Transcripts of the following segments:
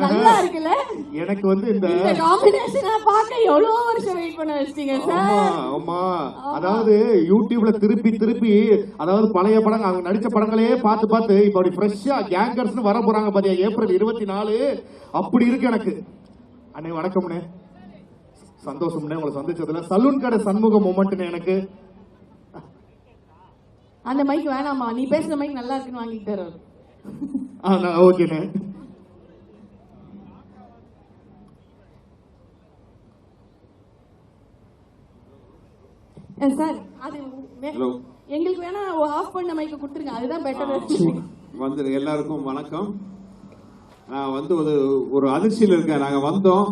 நல்லா இருக்குல்ல? எனக்கு வந்து இந்த காம்பினேஷனை பார்க்க எவ்வளவு வருஷம் வெயிட் பண்ண வச்சிட்டீங்க சார். ஆமா, அதாவது யூடியூப்ல திருப்பி திருப்பி அதாவது பழைய படம் அவங்க நடிச்ச படங்களே பார்த்து பார்த்து இப்ப அப்படி ஃப்ரெஷ்ஷா கேங்கர்ஸ் வர போறாங்க பாத்தியா, ஏப்ரல் 24 அப்படி இருக்கு எனக்கு. அண்ணே வணக்கம்ண்ணே, சந்தோஷம்ண்ணே உங்களை சந்திச்சதுல. சலூன் கடை சண்முக மொமெண்ட்னு எனக்கு. அந்த மைக் வேணாமா, நீ பேசுற மைக் நல்லா இருக்குன்னு வாங்கிட்டு தர. ஓகேண்ணே. சார் அது எங்களுக்கு வேணா ஆஃப் பண்ண மைக்க கொடுத்துருங்க, அதுதான் பெட்டர். வந்து எல்லாருக்கும் வணக்கம். நான் வந்து ஒரு அதிர்ச்சியில் இருக்கேன். நாங்கள் வந்தோம்,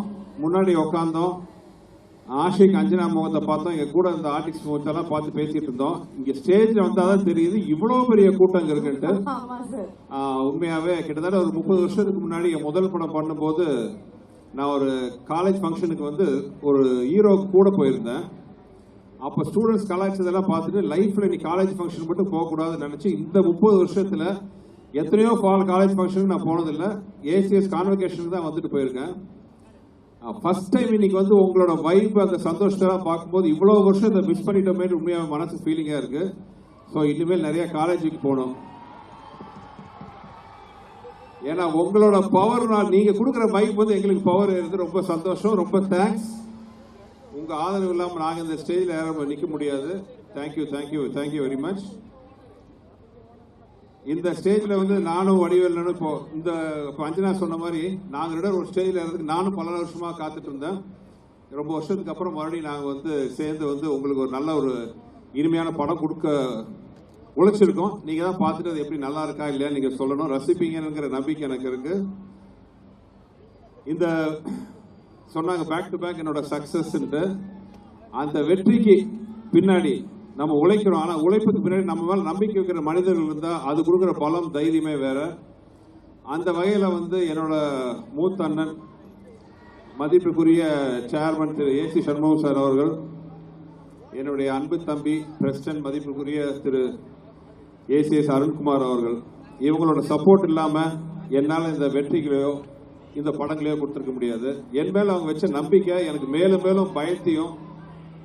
முன்னாடி உட்காந்தோம், ஆஷிக் அஞ்சனா முகத்தை பார்த்தோம், எங்க கூட இந்த ஆர்டிஸ்ட் முகத்தெல்லாம் பார்த்து பேசிட்டு இருந்தோம். இங்க ஸ்டேஜ்ல வந்தாதான் தெரியுது இவ்வளவு பெரிய கூட்டம் இருக்குன்ட்டு. உண்மையாவே கிட்டத்தட்ட ஒரு 30 வருஷத்துக்கு முன்னாடி என் முதல் படம் பண்ணும்போது நான் ஒரு காலேஜ் ஃபங்க்ஷனுக்கு வந்து ஒரு ஹீரோ கூட போயிருந்தேன். அப்போ ஸ்டூடெண்ட்ஸ் கலாய்ச்சதெல்லாம் பார்த்துட்டு லைஃப்ல நீ காலேஜ் ஃபங்க்ஷன் மட்டும் போகக்கூடாதுன்னு நினைச்சு இந்த 30 வருஷத்துல எத்தனையோ காலேஜ் ஃபங்க்ஷனுக்கு நான் போனதில்லை, ஏசிஎஸ் கான்வெகேஷனுக்கு தான் வந்துட்டு போயிருக்கேன். ஃபர்ஸ்ட் டைம் இன்னைக்கு வந்து உங்களோட வைப் அந்த சந்தோஷத்தெல்லாம் பார்க்கும்போது இவ்வளவு வருஷம் இதை மிஸ் பண்ணிட்டோமே உண்மையாக மனசு ஃபீலிங்கா இருக்கு. ஸோ இனிமேல் நிறைய காலேஜுக்கு போகணும். ஏன்னா உங்களோட பவர், நீங்க கொடுக்குற வைப் வந்து எங்களுக்கு பவர் இருக்கு. ரொம்ப சந்தோஷம், ரொம்ப தேங்க்ஸ். உங்க ஆதரவு இல்லாமல் நாங்கள் இந்த ஸ்டேஜில் யாரும் நிற்க முடியாது. Thank you thank you thank you very much. இந்த ஸ்டேஜில் வந்து நானும் வடிவேலனும் இப்போ அஞ்சனா சொன்ன மாதிரி நாங்கள் ஒரு ஸ்டேஜில் இருந்ததுக்கு நானும் பல வருஷமாக காத்துட்டு இருந்தேன். ரொம்ப வருஷத்துக்கு அப்புறம் மறுபடியும் நாங்கள் வந்து சேர்ந்து வந்து உங்களுக்கு ஒரு நல்ல ஒரு இனிமையான படம் கொடுக்க உழைச்சிருக்கோம். நீங்கள் தான் பார்த்துட்டு அது எப்படி நல்லா இருக்கா இல்லையா நீங்கள் சொல்லணும், ரசிப்பீங்கிற நம்பிக்கை எனக்கு இருக்கு. இந்த சொன்னாங்க பேக் டு பேக் என்னோட சக்சஸ்ன்ட்டு. அந்த வெற்றிக்கு பின்னாடி நம்ம உழைக்கிறோம், ஆனால் உழைப்புக்கு பின்னாடி நம்ம மேல நம்பிக்கை வைக்கிற மனிதர்கள் இருந்தால் அது கொடுக்குற பலம் தைரியமே வேற. அந்த வகையில் வந்து என்னோட மூத்த அண்ணன் மதிப்புக்குரிய சேர்மன் திரு ஏசி சண்முகம் சார் அவர்கள், என்னுடைய அன்பு தம்பி பிரசிடன்ட் மதிப்புக்குரிய திரு ஏசிஎஸ் அருண்குமார் அவர்கள், இவங்களோட சப்போர்ட் இல்லாமல் என்னால் இந்த வெற்றிகளையோ இந்த படங்களையோ கொடுத்துருக்க முடியாது. என் மேல அவங்க வச்ச நம்பிக்கை எனக்கு மேலும் மேலும் பயத்தையும்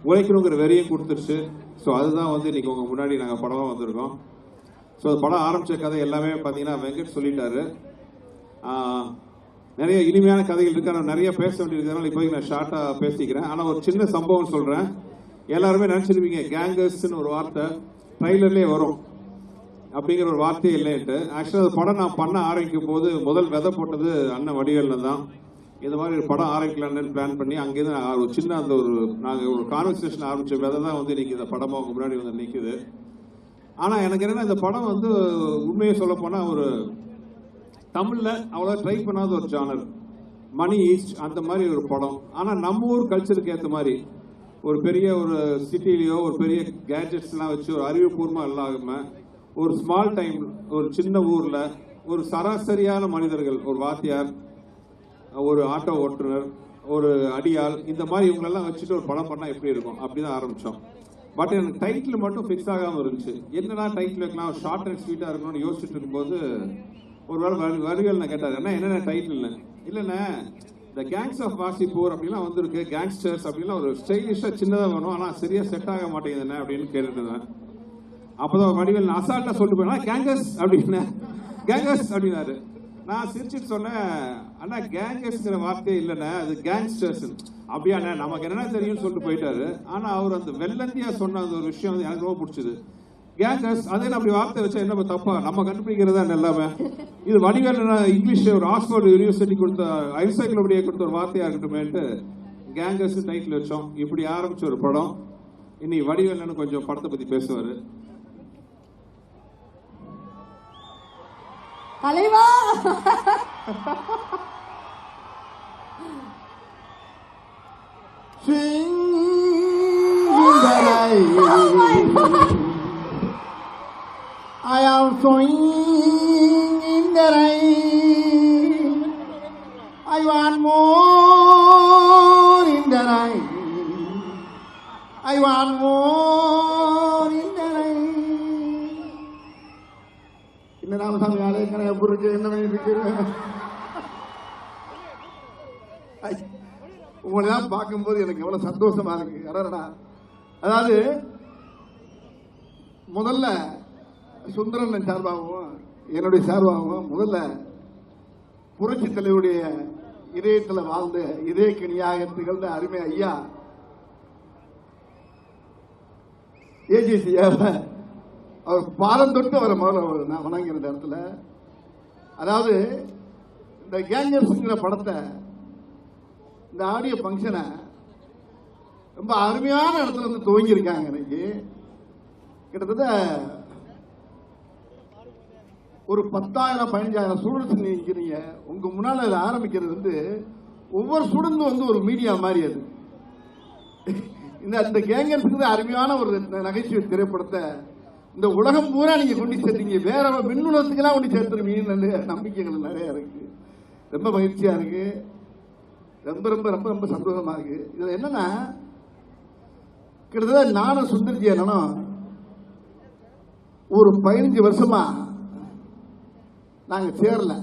உழைக்கணுங்கிற வெறியும் கொடுத்துருச்சு. ஸோ அதுதான் வந்து இன்னைக்கு உங்க முன்னாடி நாங்கள் படமாக வந்திருக்கோம். ஸோ அது படம் ஆரம்பிச்ச கதை எல்லாமே பார்த்தீங்கன்னா வெங்கட் சொல்லிட்டாரு. நிறைய இனிமையான கதைகள் இருக்கு, ஆனால் நிறைய பேச வேண்டியிருக்கிறதுனால இப்போதைக்கு நான் ஷார்ட்டாக பேசிக்கிறேன். ஆனால் ஒரு சின்ன சம்பவம் சொல்கிறேன். எல்லாருமே நினச்சிருப்பீங்க கேங்கர்ஸ்ன்னு ஒரு வார்த்தை ட்ரைலர்லேயே வரும் அப்படிங்கிற ஒரு வார்த்தையே இல்லைன்ட்டு. ஆக்சுவலாக அந்த படம் நான் பண்ண ஆரம்பிக்கும் போது முதல் விதை போட்டது அண்ணன் வடிவேல்ல தான். இந்த மாதிரி ஒரு படம் ஆரம்பிக்கலான்னு பிளான் பண்ணி அங்கேருந்து ஒரு சின்ன அந்த நாங்கள் ஒரு கான்வர்சேஷன் ஆரம்பிச்ச விதை தான் வந்து இன்னைக்கு இந்த படமாக அவங்க முன்னாடி வந்து நிற்குது. ஆனால் எனக்கு என்னன்னா இந்த படம் வந்து உண்மையை சொல்ல போனால் ஒரு தமிழில் அவ்வளோ ட்ரை பண்ணாத ஒரு ஜானர், மணி ஈஸ்ட் அந்த மாதிரி ஒரு படம். ஆனால் நம்ம ஊர் கல்ச்சருக்கு ஏற்ற மாதிரி ஒரு பெரிய ஒரு சிட்டிலேயோ ஒரு பெரிய கேஜெட்ஸ்லாம் வச்சு ஒரு அறிவுபூர்வமாக இல்லாமல் ஒரு ஸ்மால் டைம் ஒரு சின்ன ஊர்ல ஒரு சராசரியான மனிதர்கள், ஒரு வாத்தியார், ஒரு ஆட்டோ ஓட்டுநர், ஒரு அடியாள், இந்த மாதிரி இவங்களெல்லாம் வச்சுட்டு ஒரு படம் பண்ணா எப்படி இருக்கும் அப்படிதான் ஆரம்பிச்சோம். பட் எனக்கு டைட்டில் மட்டும் ஃபிக்ஸ் ஆகாமல் இருந்துச்சு. என்னடா டைட்டில் வைக்கலாம், ஷார்ட் அண்ட் ஸ்வீட்டா இருக்கணும்னு யோசிச்சுட்டு இருக்கும்போது ஒரு வேளை வடிவேல் நான் கேட்டார், என்ன டைட்டில் இல்லைண்ணே இந்த கேங்ஸ் ஆஃப் வாசிப்பூர் அப்படிலாம் வந்திருக்கு, கேங்ஸ்டர்ஸ் அப்படிலாம் ஒரு ஸ்டைலிஷா சின்னதாக வேணும், ஆனால் சரியா செட் ஆக மாட்டேங்குதுண்ணே அப்படின்னு கேட்டுட்டு இருந்தேன். அப்பதான் வடிவேல் அசால்ட்டா சொல்லிட்டு போனா கேங்கர்ஸ் அப்படின்னு, கேங்கர்ஸ் அப்படின்னாரு. நான் சிரிச்சுட்டு சொன்னேன், அண்ணா கேங்கர்ஸ்ங்கிற வார்த்தையே இல்லைண்ணே, அது கேங்ஸ்டர்ஸ். அப்படியாண்ணே நமக்கு என்னென்ன தெரியும்னு சொல்லிட்டு போயிட்டாரு. ஆனா அவர் அந்த வெள்ளந்தியா சொன்ன அந்த ஒரு விஷயம் வந்து எனக்கு ரொம்ப பிடிச்சது. கேங்கர்ஸ் அதே அப்படி வார்த்தை வச்சா என்ன தப்பா, நம்ம கண்டுபிடிக்கிறதா எல்லாமே. இது வடிவேல் இங்கிலீஷ் ஒரு ஆக்ஸ்போர்ட் யூனிவர்சிட்டி கொடுத்த என்சைக்ளோபீடியா கொடுத்த ஒரு வார்த்தையா இருக்கட்டுமேட்டு கேங்கர்ஸ் டைட்டில் வச்சோம். இப்படி ஆரம்பிச்ச ஒரு படம். இனி வடிவேல் கொஞ்சம் படத்தை பத்தி பேசுவாரு. தலைவா I am swinging in the rain. I want more in the rain. I want more in the rain. என்ன ராமசாமி ஆலயங்களை எப்படி இருக்கு, என்ன பண்ணிட்டு இருக்கு? உங்களை தான் பார்க்கும்போது எனக்கு எவ்வளவு சந்தோஷமா இருக்கு. அதாவது முதல்ல சுந்தரன் சார்பாகவும் என்னுடைய சார்பாகவும் முதல்ல புரட்சி தலைவருடைய இதயத்தில் வாழ்ந்த இதய கனியாக திகழ்ந்த அருமை ஐயா ஏஜிசி அவர் பாதம் தொட்டு அவரை முதல்ல நான் வணங்குற இடத்துல. அதாவது இந்த கேங்கர்ஸ்ங்கிற படத்தை இந்த ஆடியோ ஃபங்க்ஷனை ரொம்ப அருமையான இடத்துல இருந்து துவங்கியிருக்காங்க. இன்னைக்கு கிட்டத்தட்ட ஒரு 10,000-15,000 ஸ்டூடெண்ட்ஸ் நிற்கிறீங்க. உங்க முன்னால அதை ஆரம்பிக்கிறது ஒவ்வொரு ஸ்டூடெண்ட்டும் ஒரு மீடியா மாதிரி. அது இந்த கேங்கர்ஸுக்கு அருமையான ஒரு நகைச்சுவை திரைப்படத்தை இந்த உலகம் பூரா நீங்க கொண்டு சேர்த்தீங்க. வேற மின்னுலகத்துக்கெல்லாம் கொண்டு சேர்த்துருவீங்கன்னு நம்பிக்கைகள் நிறைய இருக்கு. ரொம்ப மகிழ்ச்சியா இருக்கு. ரொம்ப ரொம்ப ரொம்ப ரொம்ப சந்தோஷமா இருக்கு. இதுல என்னன்னா கிட்டத்தட்ட நானும் சுந்தர்ஜி அண்ணனும் ஒரு 15 வருஷமா நாங்க சேரல.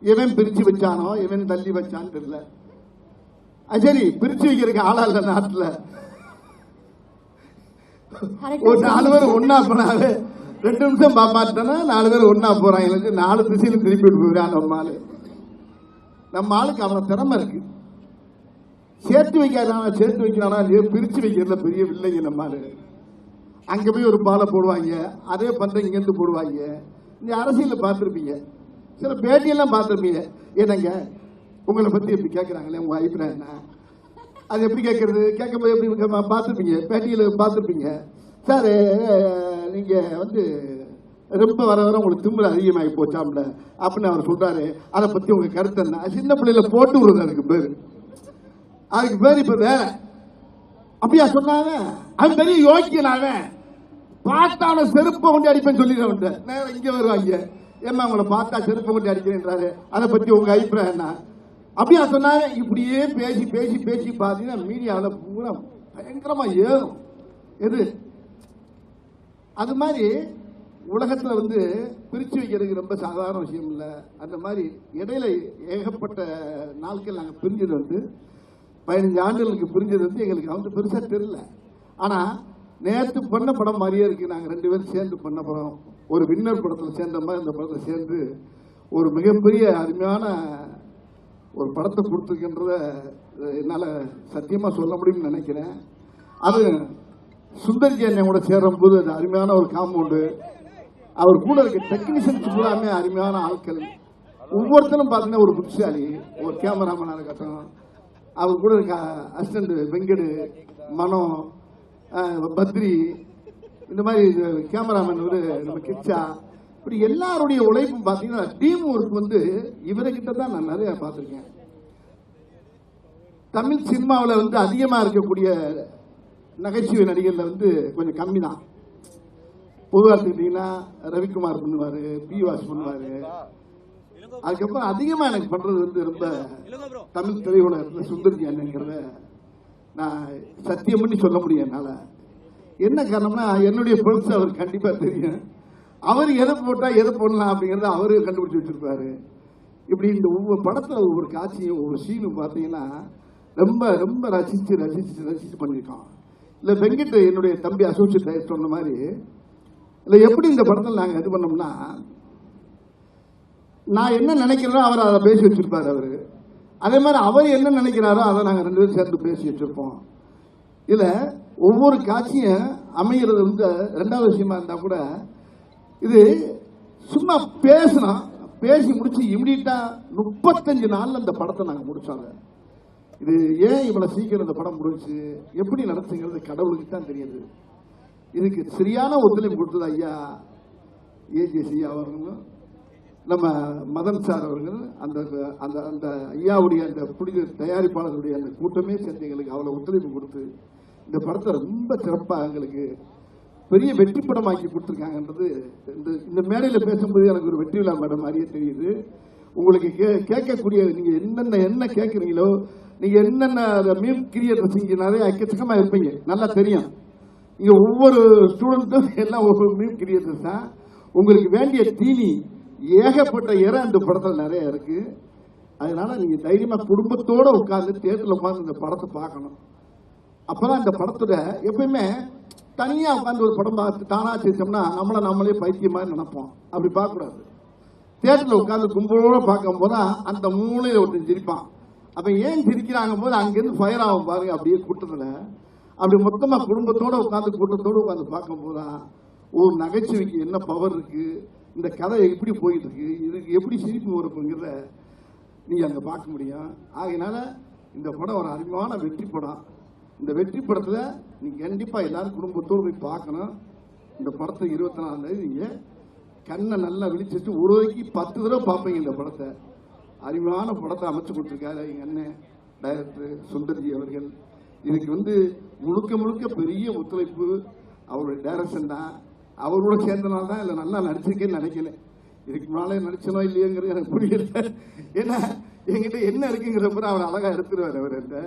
இவன் பிரிச்சு வச்சானோ இவன் தள்ளி வச்சான்னு தெரியல. சரி, பிரிச்சு வைக்கிறதுக்கு ஆளா இல்ல நாட்டுல. ஒரு 4 பேர் ஒன்னா போனாரு, 2 நிமிஷம் பாப்பாட்டனா 4 பேர் ஒன்னா போறாங்க. 4 திசையில திருப்பி போயிடான் நம்ம ஆளுக்கு அவன திறமை இருக்கு. சேர்த்து வைக்கிறானா சேர்த்து வைக்கிறானா பிரிச்சு வைக்கிறதுல பெரிய வில்லைங்க. நம்ம ஆளு அங்க போய் ஒரு பாலை போடுவாங்க, அதே பண்ற இங்க இருந்து போடுவாங்க. இந்த அரசியல பார்த்திருப்பீங்க, சில பேட்டியெல்லாம் பார்த்திருப்பீங்க. ஏன்னாங்க உங்களை பத்தி எப்படி கேட்கறாங்களே, உங்க அபிப்பிராயம் என்ன, அது எப்படி கேட்கறது, கேட்கும்போது எப்படி பார்த்துருப்பீங்க, பேட்டியில பார்த்துருப்பீங்க. சார் நீங்க ரொம்ப வர வர உங்களுக்கு திமிரு அதிகமாகி போச்சாம்ல அப்படின்னு அவர் சொல்றாரு. அதை பத்தி உங்க கருத்து என்ன? சின்ன பிள்ளைல போட்டு விடுறது அதுக்கு பேரு. இப்ப வேற அப்படியா சொன்னாங்க. அது பெரிய யோக்கியனாக பார்த்தான செருப்பை கொண்டு அடிப்பேன்னு சொல்லிடுற நேரம் இங்க வருவாங்க. ஏமா உங்களை பார்த்தா செருப்பை கொண்டு அடிக்கிறேன்றாரு, அதை பத்தி உங்க அபிப்பிராயம் என்ன அப்படியா சொன்னாங்க. இப்படியே பேசி பேசி பேசி பாத்தீங்கன்னா மீடியாவில் பூரா பயங்கரமா ஏறும். எது அது மாதிரி உலகத்துல பிரிச்சு வைக்கிறதுக்கு ரொம்ப சாதாரண விஷயம் இல்லை. அந்த மாதிரி இடையில ஏகப்பட்ட நாட்கள் நாங்கள் பிரிஞ்சது 15 ஆண்டுகளுக்கு பிரிஞ்சது எங்களுக்கு பெருசா தெரியல. ஆனா நேற்று பண்ண படம் மாதிரியே இருக்கு. நாங்கள் 2 பேரும் சேர்ந்து பண்ண படம், ஒரு வின்னர் படத்தில் சேர்ந்த மாதிரி இந்த படத்தை சேர்ந்து ஒரு மிகப்பெரிய அருமையான ஒரு படத்தை கொடுத்துருக்கின்றத என்னால சத்தியமா சொல்ல முடியும்னு நினைக்கிறேன். அது சுந்தர்ஜி அண்ணன் கூட சேரும் போது அது அருமையான ஒரு காம்பவுண்டு. அவர் கூட இருக்க டெக்னீஷியன்ஸ் பூராமே அருமையான ஆட்கள். ஒவ்வொருத்தரும் பார்த்தீங்கன்னா ஒரு புத்திசாலி, ஒரு கேமராமேனா இருக்கட்டும், அவர் கூட இருக்க அசிஸ்டன்ட் வெங்கடு, மனோ, பத்ரி, இந்த மாதிரி கேமராமேன் நம்ம கிச்சா, இப்படி எல்லாருடைய உழைப்பும் பார்த்தீங்கன்னா டீம் ஒர்க் இவர்கிட்ட தான் நான் நிறைய பார்த்துருக்கேன். தமிழ் சினிமாவில் அதிகமாக இருக்கக்கூடிய நகைச்சுவை நடிகர்ல கொஞ்சம் கம்மி தான். பொதுவாக எடுத்துக்கிட்டீங்கன்னா ரவிக்குமார் பண்ணுவாரு, பி வாஸ் பண்ணுவாரு. அதுக்கப்புறம் அதிகமா எனக்கு பண்றது ரொம்ப தமிழ் திரையுலகத்துல சுந்தர்ஜி அண்ணங்கிறத நான் சத்தியம் பண்ணி சொல்ல முடியும் என்னால. என்ன காரணம்னா என்னுடைய ஃப்ரெண்ட்ஸ் அவர் கண்டிப்பா தெரியும். அவர் எதை போட்டா எதை போடலாம் அப்படிங்கறத அவரு கண்டுபிடிச்சு வச்சிருப்பாரு. இப்படி இந்த ஒவ்வொரு படத்துல ஒவ்வொரு காட்சியும் ஒவ்வொரு சீனும் பாத்தீங்கன்னா ரொம்ப ரொம்ப ரசிச்சு ரசிச்சு ரசிச்சு பண்ணிருக்கோம். இல்ல வெங்கட் என்னுடைய தம்பி அசோசியேட் சொன்ன மாதிரி இல்ல எப்படி இந்த படத்தில் நாங்க இது பண்ணோம்னா, நான் என்ன நினைக்கிறதோ அவர் அதை பேசி வச்சிருப்பாரு. அவரு அதே மாதிரி அவர் என்ன நினைக்கிறாரோ அதை நாங்க 2 பேரும் சேர்ந்து பேசி வச்சிருப்போம். இல்ல ஒவ்வொரு காட்சியும் அமைகிறது 2வது விஷயமா இருந்தா கூட இது சும்மா பேசணும், பேசி முடிச்சு இமிடியட்டா 35 நாள்ல இந்த படத்தை நாங்க முடிச்சோம். இது ஏன் இவ்வளவு சீக்கிரம் இந்த படம் முடிச்சு எப்படி நடத்துங்கிறது கடவுளுக்கு தான் தெரியுது. இதுக்கு சரியான ஒத்துழைப்பு கொடுத்தது ஐயா ஏஜிசி அவர்களும் நம்ம மதன் சார் அவர்கள், அந்த அந்த அந்த ஐயாவுடைய அந்த புனித தயாரிப்பாளர்களுடைய அந்த கூட்டமே சேர்ந்து எங்களுக்கு அவ்வளவு ஒத்துழைப்பு கொடுத்து இந்த படத்தை ரொம்ப சிறப்பாக எங்களுக்கு பெரிய வெற்றி படமாக்கி கொடுத்துருக்காங்கன்றது இந்த மேடையில் பேசும்போது எனக்கு ஒரு வெற்றி விழா மேடம் மாதிரியே தெரியுது. உங்களுக்கு கேட்கக்கூடிய நீங்க என்ன கேட்குறீங்களோ, நீங்க என்னென்ன மீம் கிரியேட்டர்ஸ் இங்க நிறைய எக்கச்சக்கமா இருப்பீங்க, நல்லா தெரியும். இங்க ஒவ்வொரு ஸ்டூடெண்ட்டும் எல்லாம் ஒவ்வொரு மீம் கிரியேட்டர்ஸ் தான். உங்களுக்கு வேண்டிய தீனி ஏகப்பட்ட இடம் இந்த படத்தில் நிறைய இருக்கு. அதனால நீங்க தைரியமா குடும்பத்தோட உட்கார்ந்து தியேட்டர்ல உட்கார்ந்து இந்த படத்தை பார்க்கணும். அப்பதான் இந்த படத்தோட எப்பயுமே தனியா உட்கார்ந்து ஒரு படம் பார்த்து தானா செஞ்சோம்னா நம்மளே பைத்தியம் மாதிரி நினைப்போம். அப்படி பார்க்க கூடாது. தியேட்டர்ல உட்கார்ந்து கும்பலோட பார்க்கும் போதுதான் அந்த மூலையில ஒருத்தன் சிரிப்பான். அப்ப ஏன் சிரிக்கிறாங்க போது அங்கிருந்து ஃபயர் ஆகும் பாருங்க. அப்படியே கூட்டத்துல அப்படி மொத்தமா குடும்பத்தோட உட்கார்ந்து கூட்டத்தோட உட்கார்ந்து பார்க்கும் போதுதான் ஒரு நகைச்சுவைக்கு என்ன பவர் இருக்கு, இந்த கதை எப்படி போயிட்டு இருக்கு, இதுக்கு எப்படி சிரிப்பு வருங்கிறத நீங்க அங்க பார்க்க முடியும். ஆகையினால இந்த படம் ஒரு அருமையான வெற்றி படம். இந்த வெற்றி படத்துல நீங்க கண்டிப்பா எல்லாரும் குடும்பத்தோடு போய் பார்க்கணும். இந்த படத்தை 24 நீங்க கண்ணை நல்லா விழிச்சிட்டு ஒரு வரைக்கு 10 தடவை பார்ப்பீங்க. இந்த படத்தை அருமையான படத்தை அமைச்சு கொடுத்துருக்காரு எங்க அண்ணன் டைரக்டர் சுந்தர்ஜி அவர்கள். இதுக்கு முழுக்க முழுக்க பெரிய ஒத்துழைப்பு அவருடைய டைரக்ஷன் தான். அவரோட சேர்ந்தனால தான் இல்லை நல்லா நடிச்சிருக்கேன்னு நினைக்கல. இதுக்கு முன்னாலே நடிச்சனோ இல்லையோங்கிறது எனக்கு புரியல. ஏன்னா என்கிட்ட என்ன இருக்குங்கிறப்ப அவர் அழகா எடுத்துருவார் அவர்கிட்ட.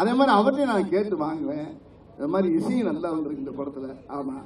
அதே மாதிரி அவர்கிட்ட நான் கேட்டு வாங்குவேன். அது மாதிரி இசையும் நல்லா வந்திருக்கு இந்த படத்துல. ஆமா.